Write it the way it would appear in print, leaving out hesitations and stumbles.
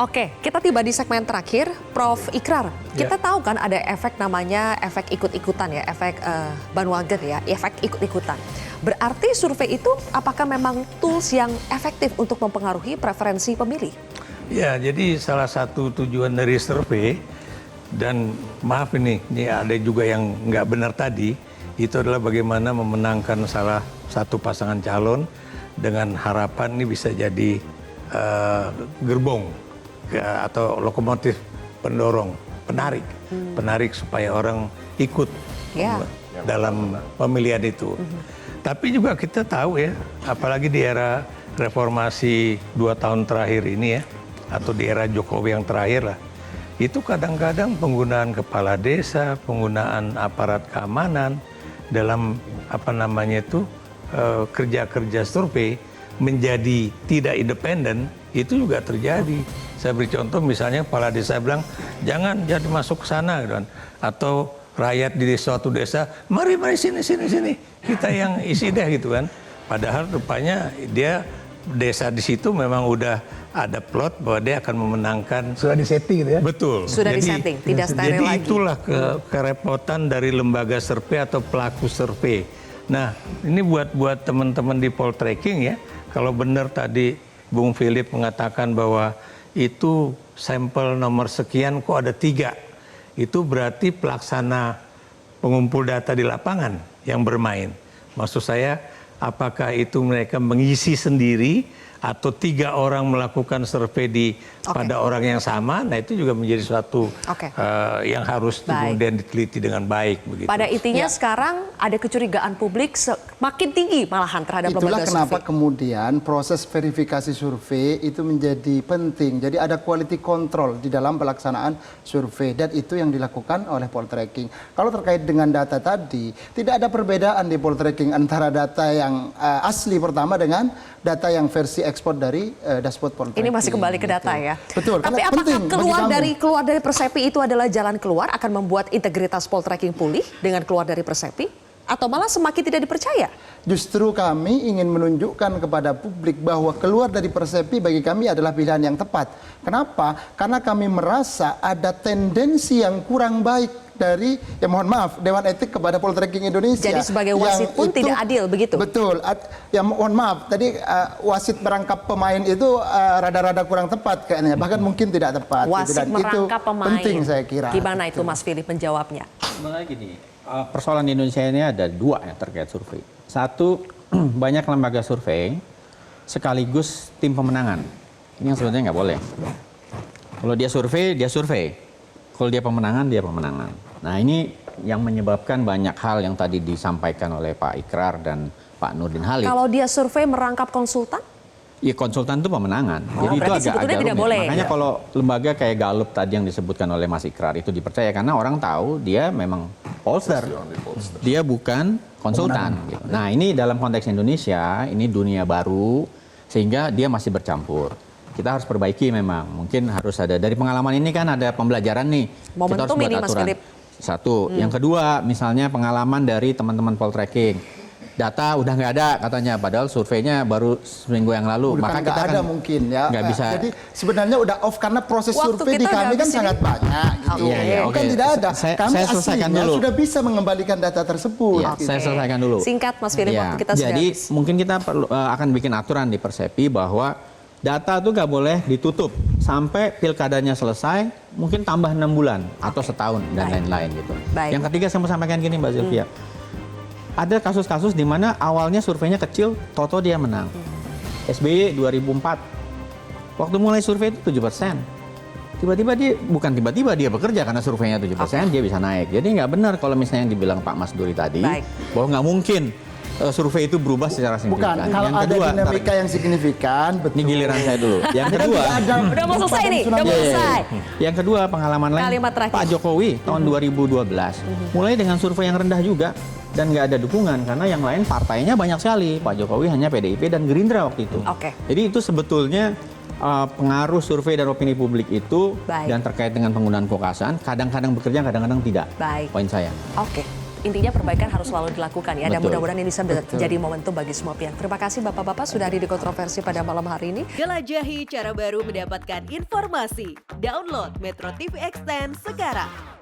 Oke, kita tiba di segmen terakhir, Prof. Ikrar. Kita tahu kan ada efek namanya efek ikut-ikutan ya, efek bandwagon ya, efek ikut-ikutan. Berarti survei itu apakah memang tools yang efektif untuk mempengaruhi preferensi pemilih? Ya, jadi salah satu tujuan dari survei, dan maaf ini ada juga yang nggak benar tadi, itu adalah bagaimana memenangkan salah satu pasangan calon dengan harapan ini bisa jadi gerbong atau lokomotif pendorong, penarik supaya orang ikut dalam pemilihan itu. Tapi juga kita tahu ya, apalagi di era reformasi 2 tahun terakhir ini ya, atau di era Jokowi yang terakhir lah, itu kadang-kadang penggunaan kepala desa, penggunaan aparat keamanan dalam kerja-kerja survei menjadi tidak independen, itu juga terjadi. Saya beri contoh misalnya kepala desa bilang jangan masuk ke sana gitu kan. Atau rakyat di suatu desa, mari sini kita yang isi deh gitu kan. Padahal rupanya dia desa di situ memang udah ada plot bahwa dia akan memenangkan. Sudah disetting gitu ya? Betul. Sudah disetting, tidak steril lagi. Jadi itulah kerepotan dari lembaga survei atau pelaku survei. Nah, ini buat teman-teman di poltreking ya, kalau benar tadi Bung Philip mengatakan bahwa itu sampel nomor sekian kok ada 3. Itu berarti pelaksana pengumpul data di lapangan yang bermain. Maksud saya, apakah itu mereka mengisi sendiri atau 3 orang melakukan survei pada orang yang sama? Nah, itu juga menjadi suatu yang harus kemudian diteliti dengan baik. Begitu. Pada intinya sekarang ada kecurigaan publik semakin tinggi malahan terhadap lembaga survei. Itulah kenapa kemudian proses verifikasi survei itu menjadi penting. Jadi ada quality control di dalam pelaksanaan survei, dan itu yang dilakukan oleh poltreking. Kalau terkait dengan data tadi, tidak ada perbedaan di poltreking antara data yang asli pertama dengan data yang versi ekspor dari dashboard poltreking. Ini masih kembali ke data ya. Betul. Tapi apakah keluar dari Persepi itu adalah jalan keluar akan membuat integritas poltreking pulih dengan keluar dari Persepi? Atau malah semakin tidak dipercaya? Justru kami ingin menunjukkan kepada publik bahwa keluar dari Persepi bagi kami adalah pilihan yang tepat. Kenapa? Karena kami merasa ada tendensi yang kurang baik dari, ya mohon maaf, Dewan Etik kepada Poltreking Indonesia. Jadi sebagai wasit pun tidak adil begitu? Betul. Ya mohon maaf, tadi wasit merangkap pemain itu rada-rada kurang tepat kayaknya. Bahkan mungkin tidak tepat. Wasit merangkap pemain. Penting saya kira. Gimana itu Mas Philip menjawabnya? Sebenarnya gini, persoalan di Indonesia ini ada 2 yang terkait survei. Satu, banyak lembaga survei sekaligus tim pemenangan. Ini yang sebenarnya nggak boleh. Kalau dia survei. Kalau dia pemenangan, dia pemenangan. Nah, ini yang menyebabkan banyak hal yang tadi disampaikan oleh Pak Ikrar dan Pak Nurdin Halid. Kalau dia survei merangkap konsultan? Ya, konsultan itu pemenangan. Jadi itu agak tidak rumit. boleh. Makanya kalau lembaga kayak Gallup tadi yang disebutkan oleh Mas Ikrar itu dipercaya karena orang tahu dia memang pollster. Dia bukan konsultan. Gitu. Nah, ini dalam konteks Indonesia, ini dunia baru sehingga dia masih bercampur. Kita harus perbaiki memang. Mungkin harus ada dari pengalaman ini kan ada pembelajaran nih. Momentum kita harus buat ini Mas aturan. Philip. Satu. Yang kedua, misalnya pengalaman dari teman-teman poltreking. Data udah nggak ada katanya, padahal surveinya baru seminggu yang lalu. Bukan maka kita nggak ada mungkin ya. Nggak bisa. Jadi sebenarnya udah off karena proses Waktu survei di kami kan sangat banyak. Gitu. Bukan tidak ada. Kami Saya selesaikan aslinya dulu. sudah bisa mengembalikan data tersebut. Ya, saya selesaikan dulu. Singkat Mas Philip, waktu kita sudah jadi habis. mungkin kita perlu, akan bikin aturan di Persepi bahwa data itu nggak boleh ditutup sampai pilkadanya selesai, mungkin tambah 6 bulan atau setahun dan lain-lain gitu. Yang ketiga saya mau sampaikan gini Mbak Zilvia. Ada kasus-kasus di mana awalnya surveinya kecil, toto dia menang. SBY 2004, waktu mulai survei itu 7%. Tiba-tiba dia bekerja karena surveinya 7%, dia bisa naik. Jadi nggak benar kalau misalnya yang dibilang Pak Mas Duri tadi, bahwa nggak mungkin survei itu berubah secara signifikan. Bukan, kalau yang kedua, ada dinamika yang signifikan, betul. Ini giliran saya dulu. Yang kedua, udah mau selesai nih, udah mau selesai. Yang kedua pengalaman lain Pak Jokowi tahun 2012, mulai dengan survei yang rendah juga dan nggak ada dukungan karena yang lain partainya banyak sekali. Pak Jokowi hanya PDIP dan Gerindra waktu itu. Jadi itu sebetulnya pengaruh survei dan opini publik itu dan terkait dengan penggunaan kekuasaan kadang-kadang bekerja, kadang-kadang tidak. Poin saya. intinya perbaikan harus selalu dilakukan ya. Dan Betul. mudah-mudahan ini bisa menjadi momentum bagi semua pihak. Terima kasih Bapak-Bapak sudah hadir di Kontroversi pada malam hari ini. Jelajahi cara baru mendapatkan informasi. Download Metro TV Extend sekarang.